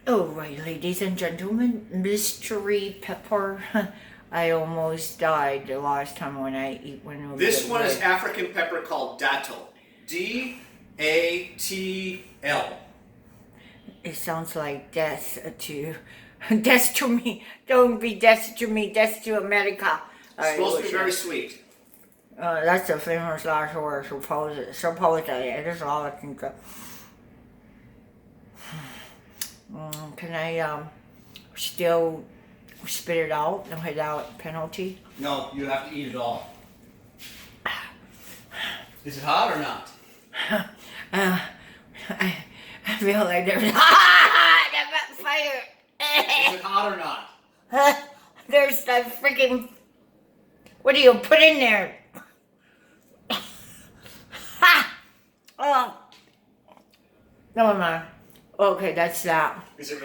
All right, ladies and gentlemen, mystery pepper. I almost died the last time when I eat one of This one is African pepper called dattel. D-A-T-L. It sounds like death to me. Don't be death to me, death to America. It's supposed to be very sweet. That's a famous last word, supposedly. It is all I can go. Can I still spit it out without penalty? No, you have to eat it all. Is it hot or not? I feel like there's fire. Is it hot or not? There's that freaking. What do you put in there? Ha! Oh. Never mind. Okay, that's that. Is it really